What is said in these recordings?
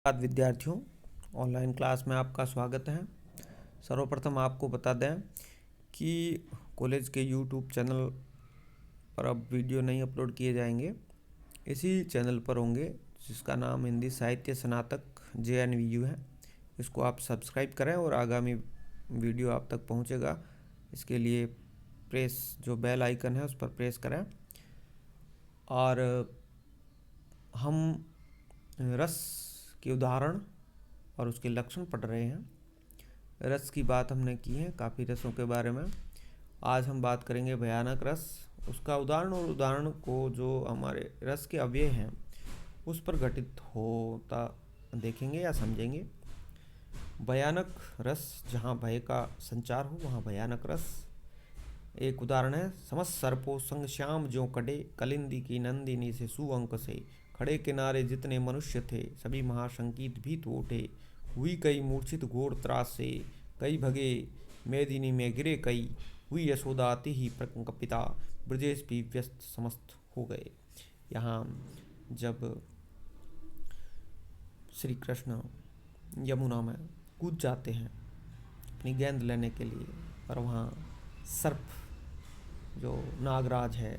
विद्यार्थियों, online class में आपका स्वागत है। सर्वप्रथम आपको बता दें कि कॉलेज के यूट्यूब चैनल पर अब वीडियो नहीं अपलोड किए जाएंगे, इसी चैनल पर होंगे जिसका नाम हिंदी साहित्य स्नातक JNVU है। इसको आप सब्सक्राइब करें और आगामी वीडियो आप तक पहुंचेगा। इसके लिए जो बेल आइकन है उस पर प्रेस करें। और हम रस के उदाहरण और उसके लक्षण पढ़ रहे हैं। रस की बात हमने की है, काफ़ी रसों के बारे में। आज हम बात करेंगे भयानक रस, उसका उदाहरण और उदाहरण को जो हमारे रस के अव्यय हैं उस पर घटित होता देखेंगे या समझेंगे। भयानक रस, जहाँ भय का संचार हो वहाँ भयानक रस। एक उदाहरण है, समस्त सर्पो संग श्याम ज्यों कटे, कलिंदी की नंदिनी से सुअंक से, खड़े किनारे जितने मनुष्य थे सभी महाशंकित भीत उठे, हुई कई मूर्छित घोर त्रास से, कई भगे मेदिनी में गिरे कई, हुई यशोदा अति ही प्रकंपिता, ब्रजेश भी व्यस्त समस्त हो गए। यहाँ जब श्री कृष्ण यमुना में कूद जाते हैं अपनी गेंद लेने के लिए, पर वहाँ सर्प जो नागराज है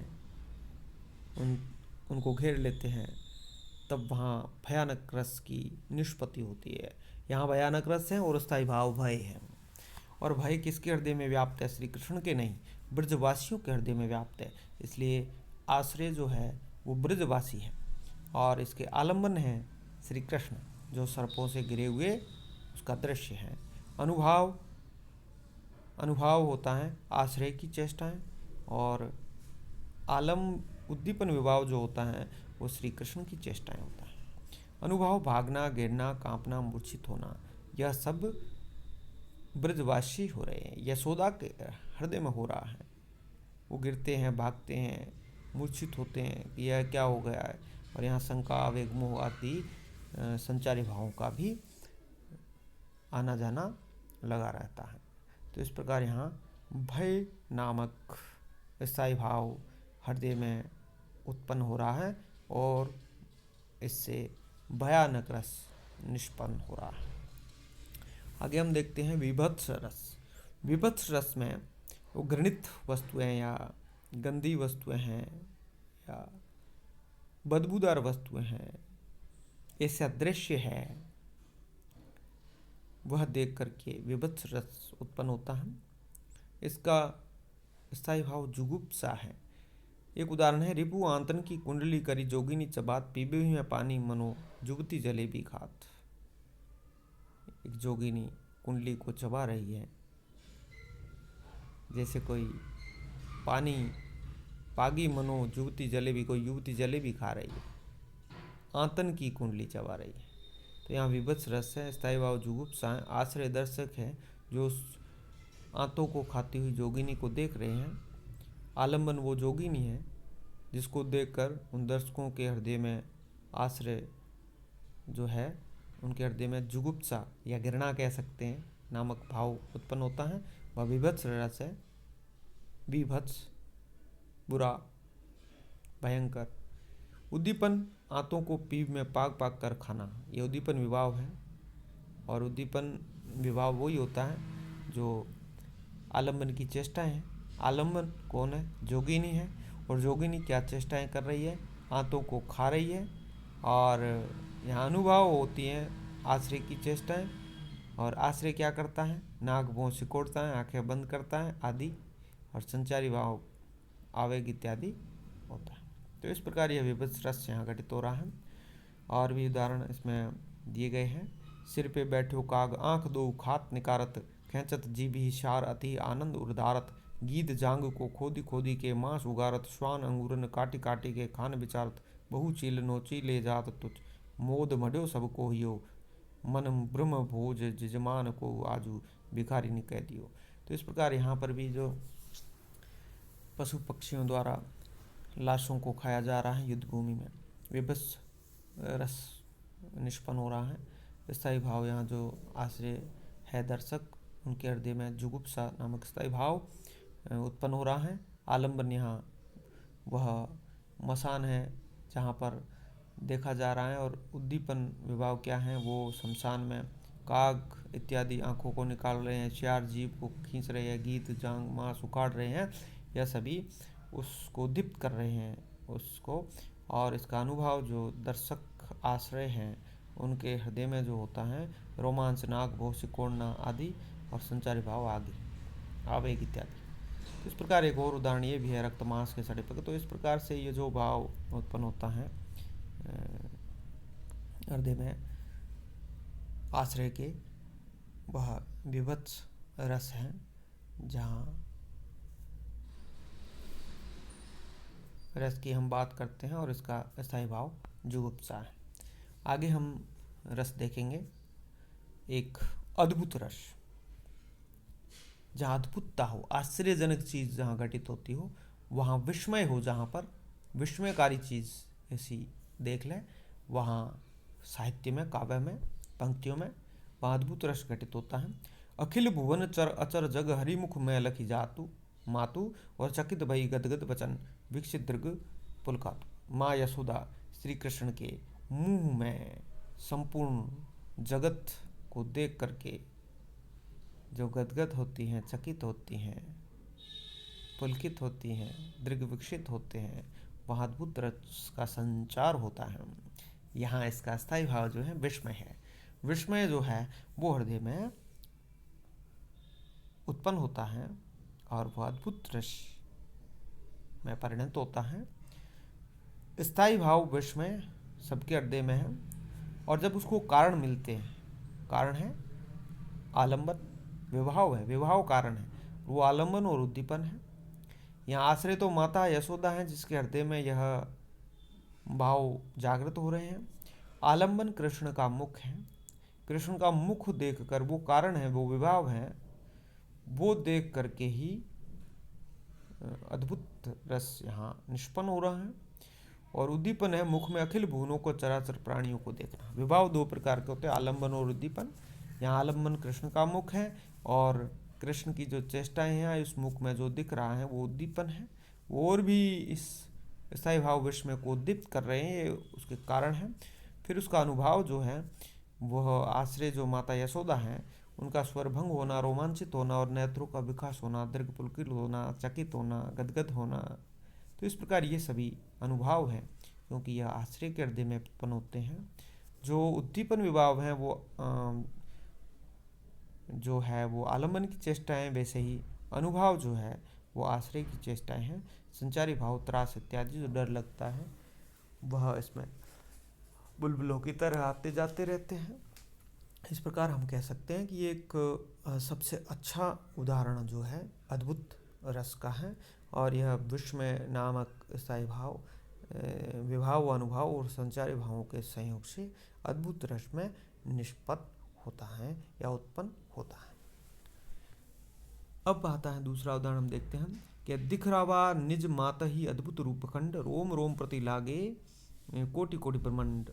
उनको घेर लेते हैं, तब वहाँ भयानक रस की निष्पत्ति होती है। यहाँ भयानक रस है और स्थायी भाव भय है। और भय किसके हृदय में व्याप्त है? श्री कृष्ण के नहीं, ब्रजवासियों के हृदय में व्याप्त है। इसलिए आश्रय जो है वो ब्रजवासी है और इसके आलम्बन है श्री कृष्ण जो सर्पों से घिरे हुए उसका दृश्य है। अनुभव होता है आश्रय की चेष्टाएं, और उद्दीपन विभाव जो होता है वो श्री कृष्ण की चेष्टाएं होता है। अनुभव भागना, गिरना, कांपना, मूर्छित होना, यह सब ब्रजवासी हो रहे हैं, यशोदा के हृदय में हो रहा है। वो गिरते हैं, भागते हैं, मूर्छित होते हैं कि यह क्या हो गया है। और यहाँ शंका, आवेग, मोह आदि संचारी भावों का भी आना जाना लगा रहता है। तो इस प्रकार यहाँ भय नामक स्थायी भाव हृदय में उत्पन्न हो रहा है और इससे भयानक रस निष्पन्न हो रहा है। आगे हम देखते हैं विभत्स रस। विभत्स रस में वो घृणित वस्तुएं या गंदी वस्तुएं हैं या बदबूदार वस्तुएं हैं, ऐसा दृश्य है, वह देख करके विभत्स रस उत्पन्न होता है। इसका स्थायी भाव जुगुप्सा है। एक उदाहरण है, रिपु आंतन की कुंडली करी जोगिनी चबात, पीबे में पानी मनो जुगती जलेबी खात। एक जोगिनी कुंडली को चबा रही है, जैसे कोई पानी पागी मनो जुगती जलेबी, कोई युवती जलेबी खा रही है, आंतन की कुंडली चबा रही है। तो यहाँ विभत्स रस है, स्थायी भाव जुगुप्सा है। आश्रय दर्शक है जो आंतों को खाती हुई जोगिनी को देख रहे हैं। आलम्बन वो जोगिनी है जिसको देखकर उन दर्शकों के हृदय में आश्रय जो है उनके हृदय में जुगुप्सा या घृणा कह सकते हैं नामक भाव उत्पन्न होता है। वह विभत्स रस है। विभत्स, बुरा, भयंकर। उद्दीपन, आंतों को पीप में पाक पाक कर खाना, ये उद्दीपन विभाव है। और उद्दीपन विभाव वही होता है जो आलम्बन की चेष्टाएं है। आलम्बन कौन है? जोगिनी है। और जोगिनी क्या चेष्टाएं कर रही है? आंतों को खा रही है। और यहाँ अनुभव होती हैं आश्रय की चेष्टाएं। और आश्रय क्या करता है? नाक भौं सिकोड़ता है, आंखें बंद करता है आदि, और संचारी भाव, आवेग इत्यादि होता है। तो इस प्रकार यह विभत्स रस यहाँ घटित हो रहा है। और भी उदाहरण इसमें दिए गए हैं। सिर पे बैठो काग, आंख दो खात निकारत, खेचत जीभी शार अति आनंद उर्धारत, गीत जांग को खोदी खोदी के मांस उगारत, श्वान अंगूरन काटी काटी के खान विचारत, बहु चील नोची ले जात तुझ, मोद मड्यो सबको हियो, मन ब्रह्म भोज जजमान को आजू भिखारी ने कह दियो। तो इस प्रकार यहाँ पर भी जो पशु पक्षियों द्वारा लाशों को खाया जा रहा है युद्ध भूमि में, विभत्स रस निष्पन्न हो रहा है। स्थायी भाव यहाँ जो आश्रय है दर्शक, उनके हृदय में जुगुप्सा नामक स्थायी भाव उत्पन्न हो रहा है। आलम्बन यहाँ वह मसान है जहाँ पर देखा जा रहा है। और उद्दीपन विभाव क्या है, वो शमशान में काग इत्यादि आँखों को निकाल रहे हैं, चार जीव को खींच रहे हैं, गीत जांग मांस उखाड़ रहे हैं, यह सभी उसको दीप्त कर रहे हैं उसको। और इसका अनुभव जो दर्शक आश्रय हैं उनके हृदय में जो होता है, रोमांच, नाग भोग, सिकोड़ना आदि और संचारी भाव आगे आवेग इत्यादि। तो इस प्रकार एक और उदाहरण ये भी है, रक्त मांस के सड़े पग। तो इस प्रकार से ये जो भाव उत्पन्न होता है हृदय में आश्रय के, वह विभत्स रस है, जहाँ रस की हम बात करते हैं और इसका स्थायी भाव जुगुप्सा है। आगे हम रस देखेंगे। एक अद्भुत रस, जहाँ अद्भुतता हो, आश्चर्यजनक चीज़ जहाँ घटित होती हो, वहाँ विस्मय हो, जहाँ पर विस्मयकारी चीज़ ऐसी देख लें, वहाँ साहित्य में, काव्य में, पंक्तियों में वहाँ अद्भुत रस घटित होता है। अखिल भुवन चर अचर जग हरिमुख में लखी जातु मातु, और चकित भई गदगद वचन विकसित दृग पुलकातु। माँ यशोदा श्री कृष्ण के मुंह में संपूर्ण जगत को देख करके जो गदगद होती हैं, चकित होती हैं, पुलकित होती हैं, दृग विकसित होते हैं, वहाँ अद्भुत रस का संचार होता है। यहाँ इसका स्थायी भाव जो है विस्मय है। विस्मय जो है वो हृदय में उत्पन्न होता है और वह अद्भुत रस में परिणत होता है। स्थायी भाव विस्मय सबके हृदय में है, और जब उसको कारण मिलते हैं, कारण है आलंबन, विभाव है, विभाव कारण है, वो आलंबन और उद्दीपन है। यहाँ आश्रय तो माता यशोदा है, जिसके हृदय में यह भाव जागृत हो रहे हैं। आलंबन कृष्ण का मुख है, कृष्ण का मुख देखकर, वो कारण है, वो विभाव है, वो देख करके ही अद्भुत रस यहाँ निष्पन्न हो रहा है। और उद्दीपन है मुख में अखिल भुवनों को, चराचर प्राणियों को देखना। विभाव दो प्रकार के होते हैं, आलंबन और उद्दीपन। यहाँ आलंबन कृष्ण का मुख है, और कृष्ण की जो चेष्टाएं हैं इस मुख में जो दिख रहा है वो उद्दीपन है। और भी इस स्थायी भाव विस्मय को उद्दीप्त कर रहे हैं, ये उसके कारण है। फिर उसका अनुभाव जो है वह आश्रय जो माता यशोदा हैं उनका स्वरभंग होना, रोमांचित होना, और नेत्रों का विकास होना, दीर्घ पुलकित होना, चकित होना, गदगद होना। तो इस प्रकार ये सभी अनुभाव हैं, क्योंकि यह आश्रय के हृदय में उत्पन्न होते हैं। जो उद्दीपन विभाव हैं वो जो है वो आलंबन की चेष्टाएं, वैसे ही अनुभाव जो है वो आश्रय की चेष्टाएं हैं। संचारी भाव, त्रास इत्यादि जो डर लगता है वह इसमें बुलबुलों की तरह आते जाते रहते हैं। इस प्रकार हम कह सकते हैं कि ये एक सबसे अच्छा उदाहरण जो है अद्भुत रस का है, और यह विस्मय नामक स्थायी भाव, विभाव, अनुभव और संचारी भावों के संयोग से अद्भुत रस में निष्पन्न होता है या उत्पन्न होता है। अब आता है दूसरा उदाहरण, हम देखते हैं कि दिख रावा निज मात ही अद्भुत रूपखंड, रोम रोम प्रति लागे कोटि कोटि ब्रह्मांड,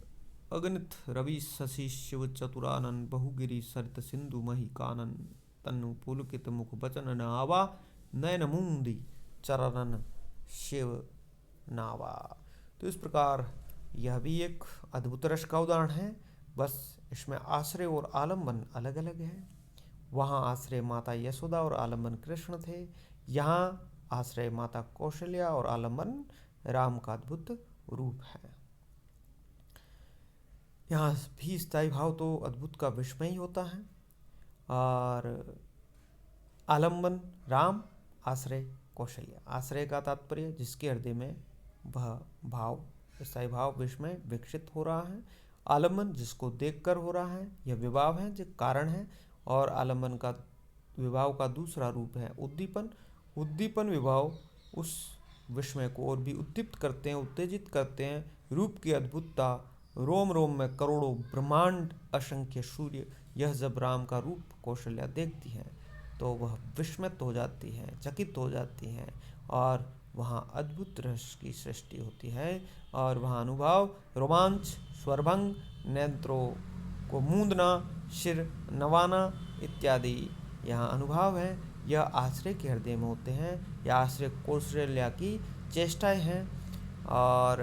अगणित रवि शशि शिव चतुरानन, बहुगिरि सरित सिंधु मही कानन, तनु पुलकित मुख बचन नावा, नयन मुंदी चरणन शिव नावा। तो इस प्रकार यह भी एक अद्भुत रस का उदाहरण है, बस इसमें आश्रय और आलंबन अलग अलग है। वहाँ आश्रय माता यशोदा और आलंबन कृष्ण थे, यहाँ आश्रय माता कौशल्या और आलंबन राम का अद्भुत रूप है। यहाँ भी स्थायी भाव तो अद्भुत का विस्मय ही होता है, और आलंबन राम, आश्रय कौशल्या। आश्रय का तात्पर्य जिसके हृदय में वह भाव, स्थायी भाव विस्मय विकसित हो रहा है। आलंबन जिसको देखकर हो रहा है, यह विभाव है जो कारण है। और आलंबन का विभाव का दूसरा रूप है उद्दीपन। उद्दीपन विभाव उस विस्मय को और भी उद्दीप्त करते हैं, उत्तेजित करते हैं। रूप की अद्भुतता, रोम रोम में करोड़ों ब्रह्मांड, असंख्य सूर्य, यह जब राम का रूप कौशल्या देखती है तो वह विस्मित हो जाती है, चकित हो जाती हैं, और वहाँ अद्भुत रस की सृष्टि होती है। और वहाँ अनुभव, रोमांच, स्वरभंग, नेत्रों को मूंदना, सिर नवाना इत्यादि यहाँ अनुभव है। यह आश्रय के हृदय में होते हैं, यह आश्रय कौशल्या की चेष्टाएं हैं। और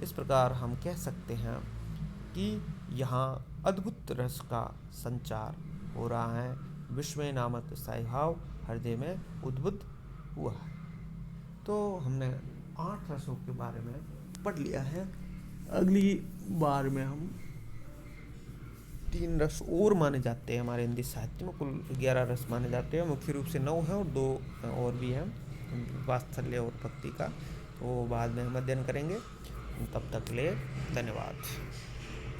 इस प्रकार हम कह सकते हैं कि यहाँ अद्भुत रस का संचार हो रहा है। विस्मय नामक स्थायी भाव हृदय में उद्भुत हुआ है। तो हमने 8 रसों के बारे में पढ़ लिया है। अगली बार में हम 3 रस और माने जाते हैं हमारे हिंदी साहित्य में। कुल 11 रस माने जाते हैं, मुख्य रूप से 9 हैं और 2 और भी हैं, वात्सल्य और भक्ति का। तो बाद में हम अध्ययन करेंगे। तब तक के लिए धन्यवाद।